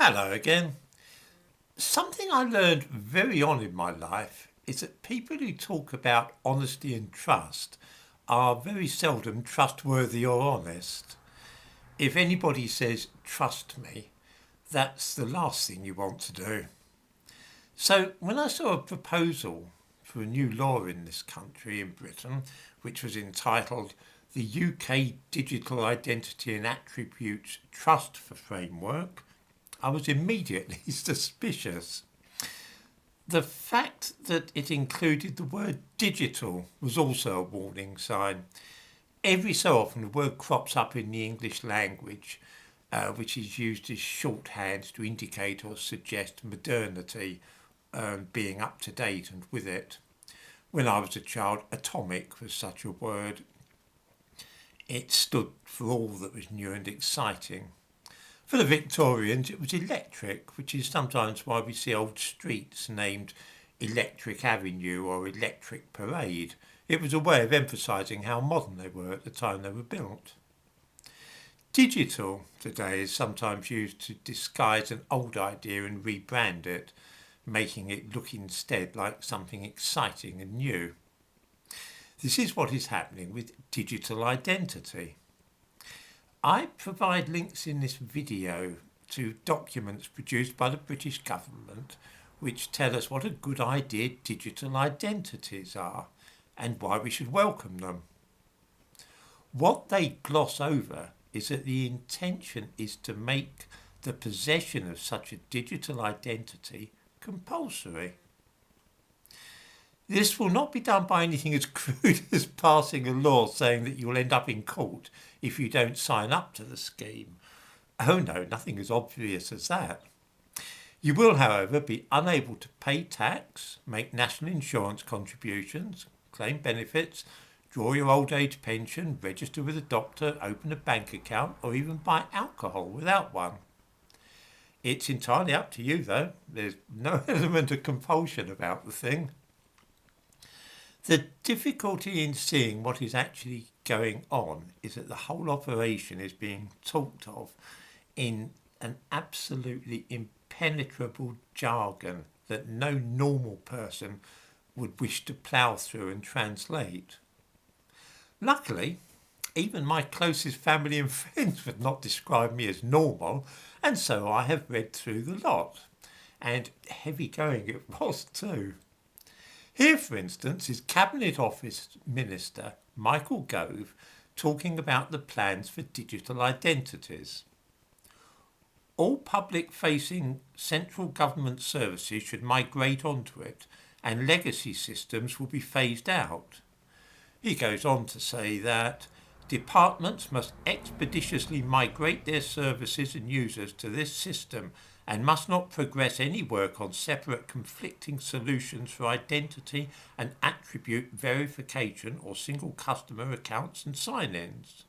Hello again. Something I learned very on in my life is that people who talk about honesty and trust are very seldom trustworthy or honest. If anybody says, trust me, that's the last thing you want to do. So when I saw a proposal for a new law in this country, in Britain, which was entitled the UK Digital Identity and Attributes Trust for Framework, I was immediately suspicious. The fact that it included the word digital was also a warning sign. Every so often, the word crops up in the English language, which is used as shorthand to indicate or suggest modernity, being up to date and with it. When I was a child, atomic was such a word. It stood for all that was new and exciting. For the Victorians, it was electric, which is sometimes why we see old streets named Electric Avenue or Electric Parade. It was a way of emphasising how modern they were at the time they were built. Digital today is sometimes used to disguise an old idea and rebrand it, making it look instead like something exciting and new. This is what is happening with digital identity. I provide links in this video to documents produced by the British government which tell us what a good idea digital identities are and why we should welcome them. What they gloss over is that the intention is to make the possession of such a digital identity compulsory. This will not be done by anything as crude as passing a law saying that you will end up in court if you don't sign up to the scheme. Oh no, nothing as obvious as that. You will, however, be unable to pay tax, make national insurance contributions, claim benefits, draw your old age pension, register with a doctor, open a bank account, or even buy alcohol without one. It's entirely up to you, though. There's no element of compulsion about the thing. The difficulty in seeing what is actually going on is that the whole operation is being talked of in an absolutely impenetrable jargon that no normal person would wish to plough through and translate. Luckily, even my closest family and friends would not describe me as normal, and so I have read through the lot. And heavy going it was too. Here, for instance, is Cabinet Office Minister Michael Gove talking about the plans for digital identities. All public-facing central government services should migrate onto it, and legacy systems will be phased out. He goes on to say that departments must expeditiously migrate their services and users to this system and must not progress any work on separate conflicting solutions for identity and attribute verification or single customer accounts and sign-ins.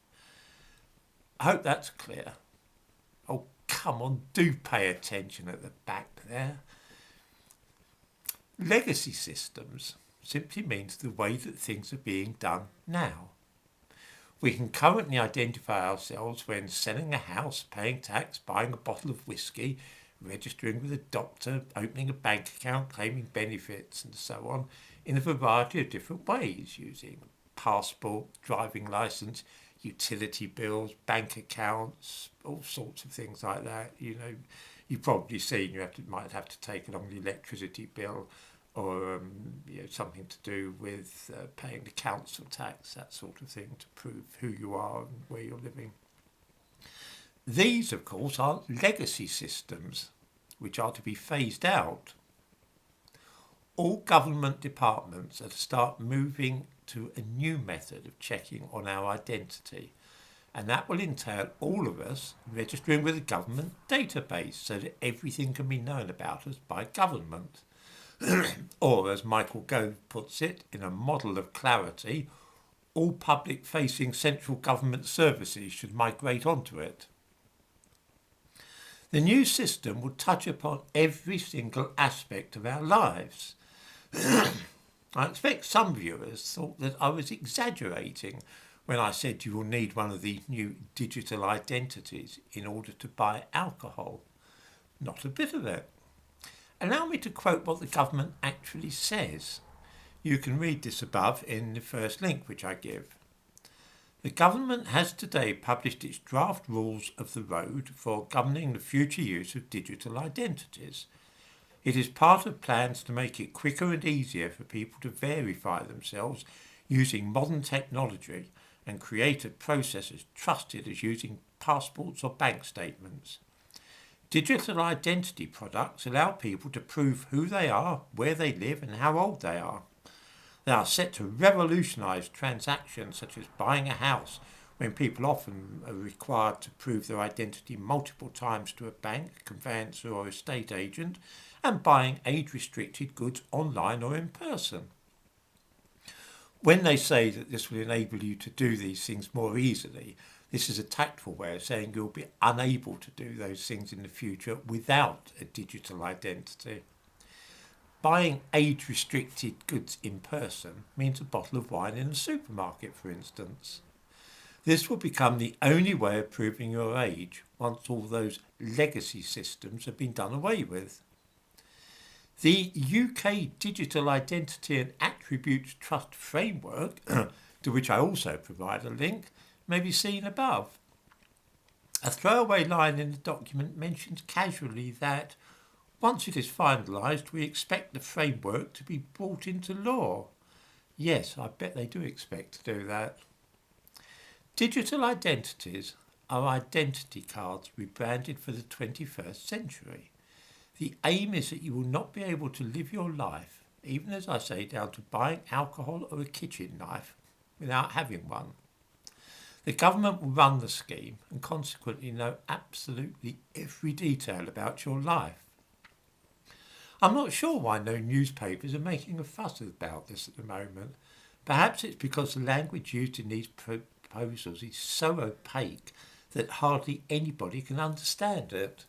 I hope that's clear. Oh, come on, do pay attention at the back there. Legacy systems simply means the way that things are being done now. We can currently identify ourselves when selling a house, paying tax, buying a bottle of whiskey, registering with a doctor, opening a bank account, claiming benefits and so on in a variety of different ways using passport, driving licence, utility bills, bank accounts, all sorts of things like that. You know, you've probably seen might have to take along the electricity bill or something to do with paying the council tax, that sort of thing, to prove who you are and where you're living. These, of course, are legacy systems which are to be phased out. All government departments are to start moving to a new method of checking on our identity, and that will entail all of us registering with a government database so that everything can be known about us by government. Or, as Michael Gove puts it, in a model of clarity, all public-facing central government services should migrate onto it. The new system will touch upon every single aspect of our lives. I expect some viewers thought that I was exaggerating when I said you will need one of these new digital identities in order to buy alcohol. Not a bit of it. Allow me to quote what the government actually says. You can read this above in the first link which I give. The government has today published its draft rules of the road for governing the future use of digital identities. It is part of plans to make it quicker and easier for people to verify themselves using modern technology and create a process as trusted as using passports or bank statements. Digital identity products allow people to prove who they are, where they live and how old they are. They are set to revolutionise transactions such as buying a house, when people often are required to prove their identity multiple times to a bank, conveyancer or estate agent, and buying age-restricted goods online or in person. When they say that this will enable you to do these things more easily, this is a tactful way of saying you'll be unable to do those things in the future without a digital identity. Buying age-restricted goods in person means a bottle of wine in a supermarket, for instance. This will become the only way of proving your age once all those legacy systems have been done away with. The UK Digital Identity and Attributes Trust Framework, to which I also provide a link, may be seen above. A throwaway line in the document mentions casually that once it is finalised, we expect the framework to be brought into law. Yes, I bet they do expect to do that. Digital identities are identity cards rebranded for the 21st century. The aim is that you will not be able to live your life, even as I say, down to buying alcohol or a kitchen knife, without having one. The government will run the scheme and consequently know absolutely every detail about your life. I'm not sure why no newspapers are making a fuss about this at the moment. Perhaps it's because the language used in these proposals is so opaque that hardly anybody can understand it.